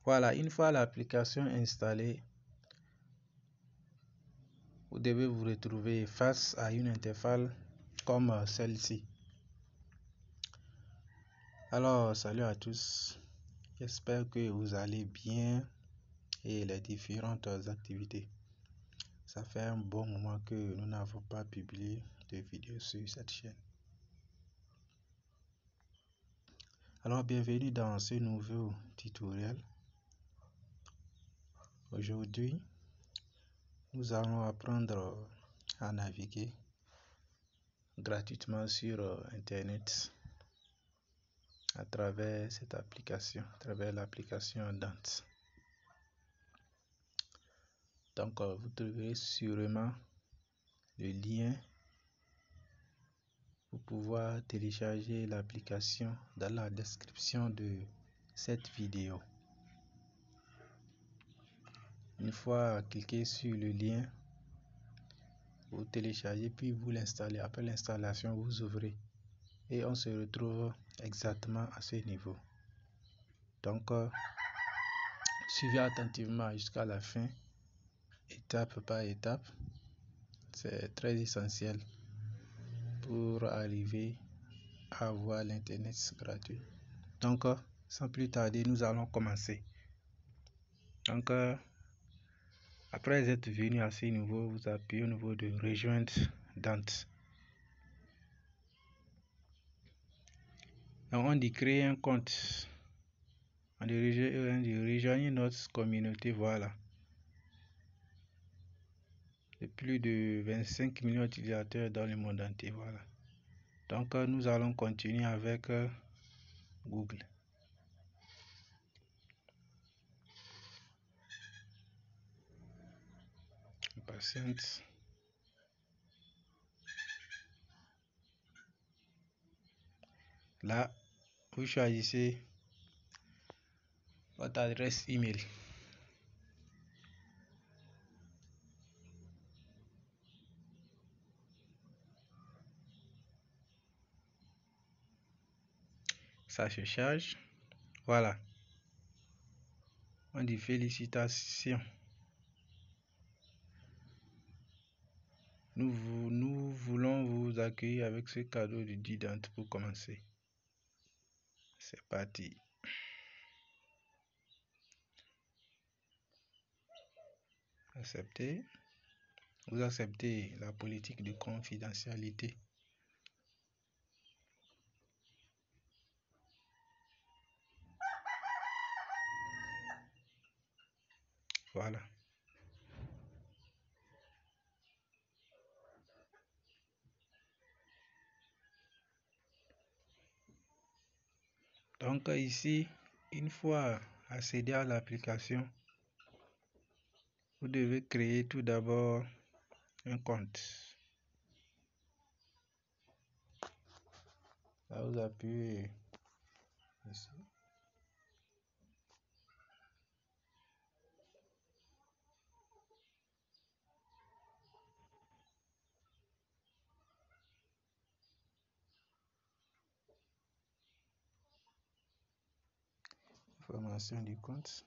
Voilà, une fois l'application installée, vous devez vous retrouver face à une interface comme celle-ci. Alors, salut à tous, j'espère que vous allez bien et les différentes activités. Ça fait un bon moment que nous n'avons pas publié de vidéos sur cette chaîne. Alors, bienvenue dans ce nouveau tutoriel. Aujourd'hui, nous allons apprendre à naviguer gratuitement sur Internet à travers cette application, à travers l'application Dante. Donc, vous trouverez sûrement le lien pour pouvoir télécharger l'application dans la description de cette vidéo. Une fois cliqué sur le lien, vous téléchargez puis vous l'installez. Après l'installation, vous ouvrez et on se retrouve exactement à ce niveau. Donc, suivez attentivement jusqu'à la fin, étape par étape. C'est très essentiel pour arriver à avoir l'internet gratuit. Donc, sans plus tarder, nous allons commencer. Donc, après être venu à ce niveau, vous appuyez au niveau de rejoindre Dante. Donc, on dit créer un compte. On dit rejoindre notre communauté. Voilà. De plus de 25 millions d'utilisateurs dans le monde entier. Voilà. Donc, nous allons continuer avec Google. Patiente. Là, vous choisissez votre adresse email. Ça se charge. Voilà. On dit félicitations. Nous voulons vous accueillir avec ce cadeau de 10 Dante pour commencer. C'est parti. Accepter. Vous acceptez la politique de confidentialité. Voilà. Donc ici, une fois accédé à l'application, vous devez créer tout d'abord un compte. Là, vous appuyez ici. Information du compte.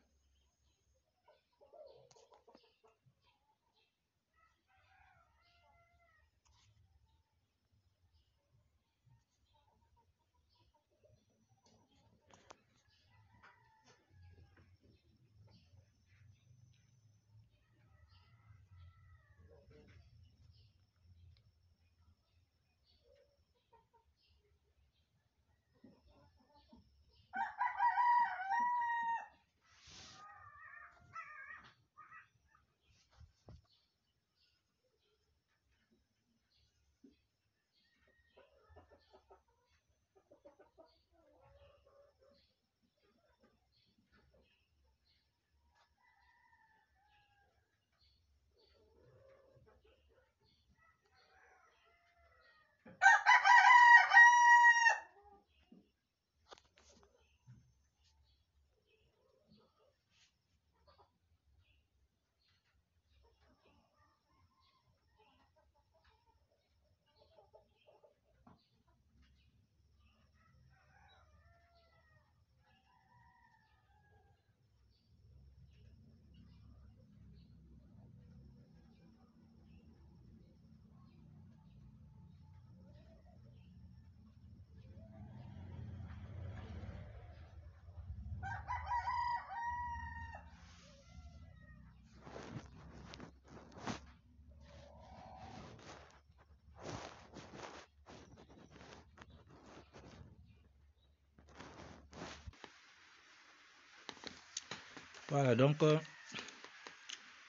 Voilà, donc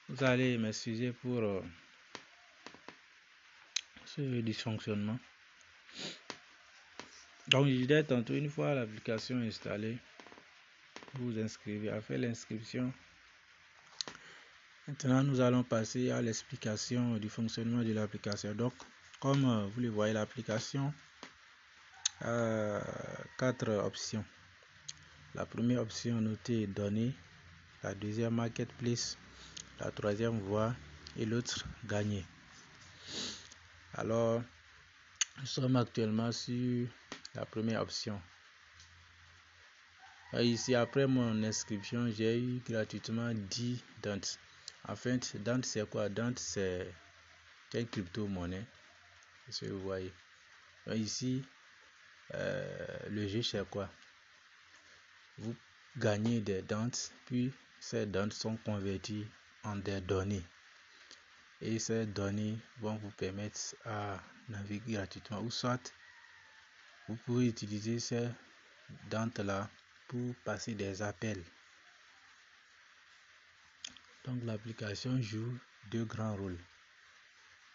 vous allez m'excuser pour ce dysfonctionnement. Donc je disais tantôt, une fois l'application installée, vous vous inscrivez à faire l'inscription. Maintenant nous allons passer à l'explication du fonctionnement de l'application. Donc comme vous le voyez, l'application a 4 options. La première option notée données, la deuxième marketplace, la troisième voie et l'autre gagner. Alors nous sommes actuellement sur la première option. Ici, après mon inscription, j'ai eu gratuitement 10 Dante. En fait, Dante c'est quoi? Dante c'est une crypto-monnaie. Si vous voyez. Donc, ici, le jeu c'est quoi? Vous gagnez des Dante, puis ces Dante sont convertis en des données. Et ces données vont vous permettre à naviguer gratuitement. Ou soit, vous pouvez utiliser ces Dante là pour passer des appels. Donc l'application joue deux grands rôles.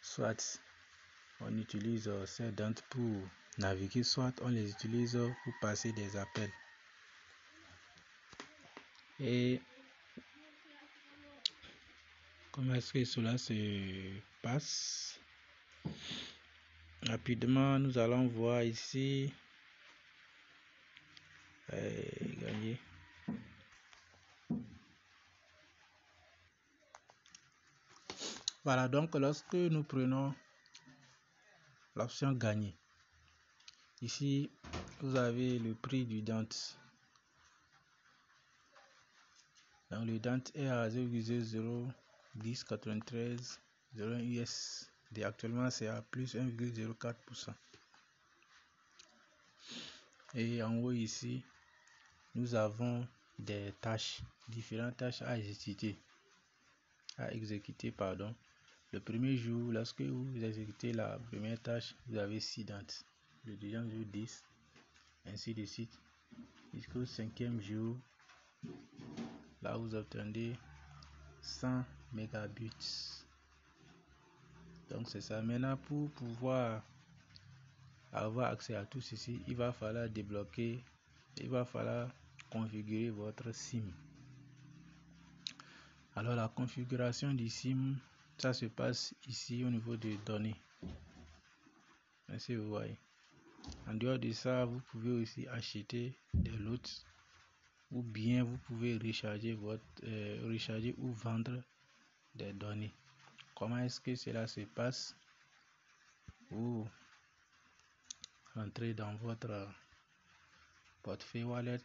Soit on utilise ces Dante pour naviguer, soit on les utilise pour passer des appels. Et comment est-ce que cela se passe? Rapidement, nous allons voir ici. Gagner. Voilà, donc lorsque nous prenons l'option gagner, ici vous avez le prix du Dante. Donc le Dante est à 0,01093 01 US. Et actuellement c'est à plus 1,04%. Et en haut ici, nous avons des tâches, différentes tâches à exécuter. Le premier jour, lorsque vous exécutez la première tâche, vous avez 6 Dante. Le deuxième jour 10, ainsi de suite. Jusqu'au cinquième jour, là vous obtenez 100 mégabits. Donc c'est ça. Maintenant, pour pouvoir avoir accès à tout ceci, il va falloir débloquer, il va falloir configurer votre SIM. Alors la configuration du SIM, ça se passe ici au niveau des données. Ainsi vous voyez. En dehors de ça, vous pouvez aussi acheter des lots ou bien vous pouvez recharger ou vendre des données. Comment est-ce que cela se passe? Vous rentrez dans votre portefeuille wallet.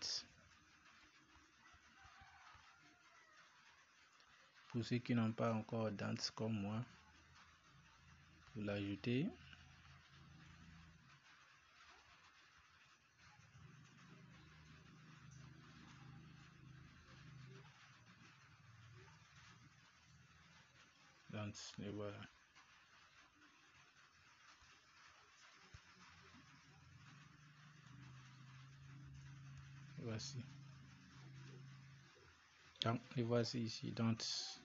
Pour ceux qui n'ont pas encore Dante comme moi, vous l'ajoutez. Dante, et voilà. Voici. Donc, et voici ici Dante.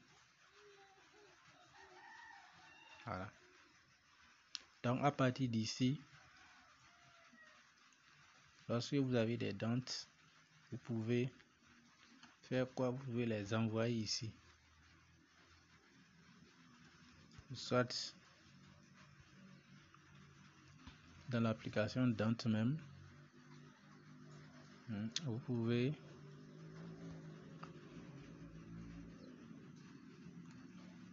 Voilà. Donc, à partir d'ici, lorsque vous avez des Dante, vous pouvez faire quoi? Vous pouvez les envoyer ici. Soit dans l'application Dante même. Vous pouvez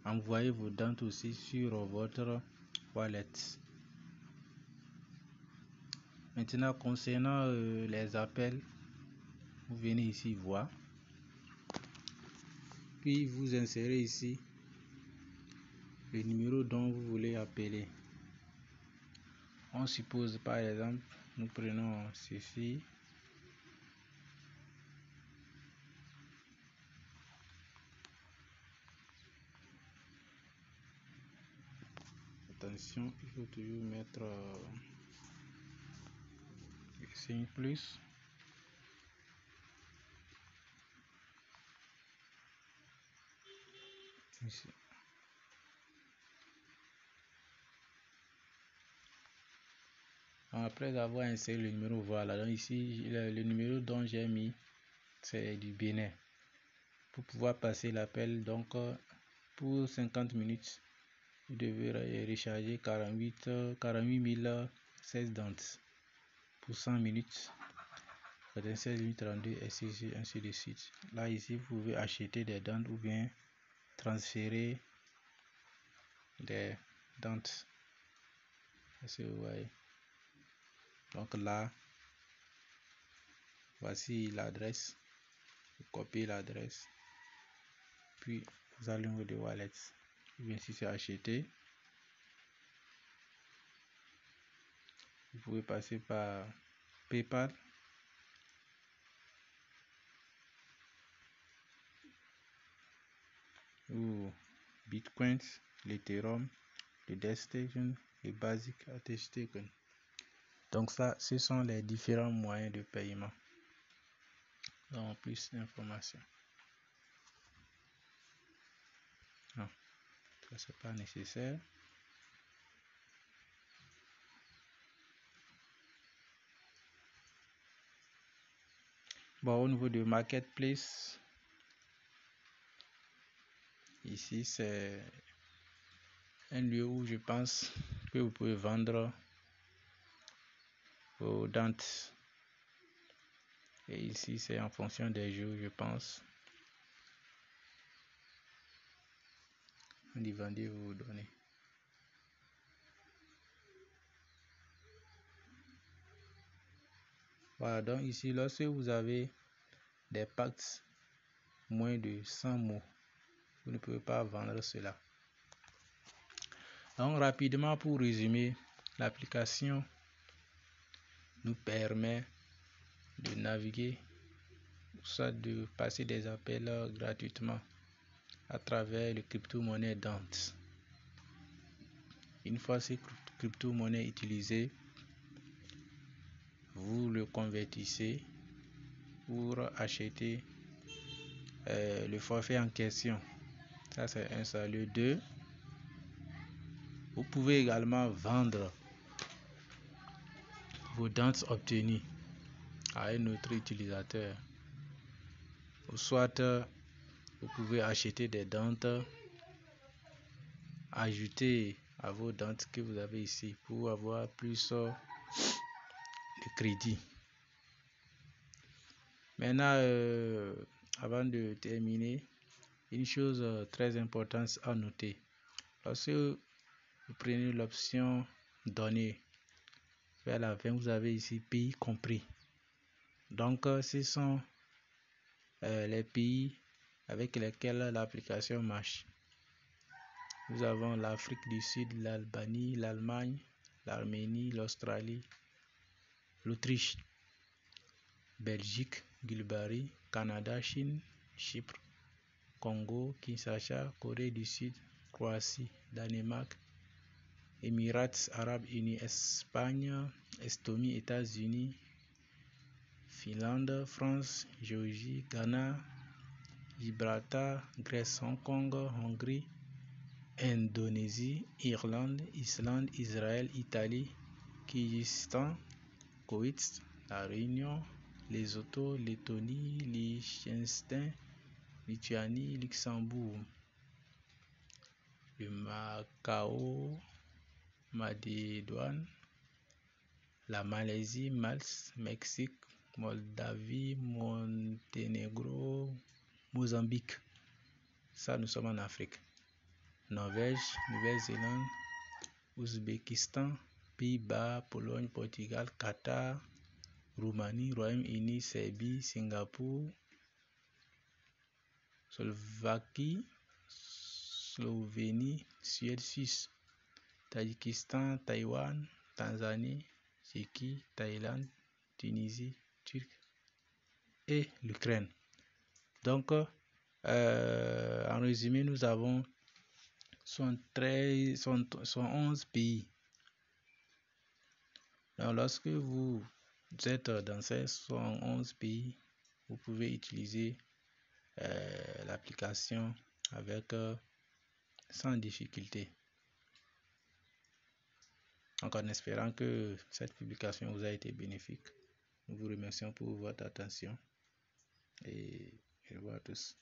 envoyer vos Dante aussi sur votre wallet. Maintenant, concernant les appels, vous venez ici voir. Puis vous insérez ici le numéro dont vous voulez appeler. On suppose par exemple, nous prenons ceci. Attention, il faut toujours mettre le signe plus. Ici. Après avoir inséré le numéro, voilà. Donc ici, le numéro dont j'ai mis, c'est du Bénin. Pour pouvoir passer l'appel, donc pour 50 minutes, vous devez recharger 48 016 dents. Pour 100 minutes, 96 32, et ainsi de suite. Là, ici, vous pouvez acheter des dents ou bien transférer des dents. Est-ce que vous voyez? Donc là, voici l'adresse. Vous copiez l'adresse. Puis, vous allez au niveau de Wallet. Ou bien si c'est acheté, vous pouvez passer par PayPal. Ou Bitcoin, l'Ethereum, le Destination et Basic Token. Donc ça, ce sont les différents moyens de paiement. Donc plus d'informations. Non, ça c'est pas nécessaire. Bon, au niveau de Marketplace, ici c'est un lieu où je pense que vous pouvez vendre vos dents. Et ici c'est en fonction des jours, je pense. On dit vendez, vous donnez. Voilà, donc ici, lorsque vous avez des packs moins de 100 mots, vous ne pouvez pas vendre cela. Donc rapidement, pour résumer, l'application nous permet de naviguer, soit de passer des appels gratuitement à travers les crypto-monnaies Dante. Une fois ces crypto-monnaies utilisées, vous le convertissez pour acheter le forfait en question. Ça c'est un salut. 2. Vous pouvez également vendre vos dents obtenues à un autre utilisateur. Ou soit vous pouvez acheter des dents ajouter à vos dents que vous avez ici pour avoir plus de crédit. Maintenant, avant de terminer, une chose très importante à noter. Lorsque vous prenez l'option données, vers la fin, vous avez ici pays compris. Donc, ce sont les pays avec lesquels l'application marche. Nous avons l'Afrique du Sud, l'Albanie, l'Allemagne, l'Arménie, l'Australie, l'Autriche, Belgique, Bulgarie, Canada, Chine, Chypre, Congo, Kinshasa, Corée du Sud, Croatie, Danemark, Émirats Arabes Unis, Espagne, Estonie, États-Unis, Finlande, France, Géorgie, Ghana, Gibraltar, Grèce, Hong Kong, Hongrie, Indonésie, Irlande, Islande, Israël, Italie, Kyrgyzstan, Koweït, La Réunion, Lesotho, Lettonie, Liechtenstein, Lituanie, Luxembourg, le Macao, Macédoine, la Malaisie, Malte, Mexique, Moldavie, Monténégro, Mozambique. Ça, nous sommes en Afrique. Norvège, Nouvelle-Zélande, Ouzbékistan, Pays-Bas, Pologne, Portugal, Qatar, Roumanie, Royaume-Uni, Serbie, Singapour, Slovaquie, Slovénie, Suède, Suisse, Tadjikistan, Taïwan, Tanzanie, Tchéquie, Thaïlande, Tunisie, Turquie et l'Ukraine. Donc, en résumé, nous avons 11 pays. Donc, lorsque vous êtes dans ces 11 pays, vous pouvez utiliser l'application avec sans difficulté. Donc en espérant que cette publication vous a été bénéfique, nous vous remercions pour votre attention et au revoir à tous.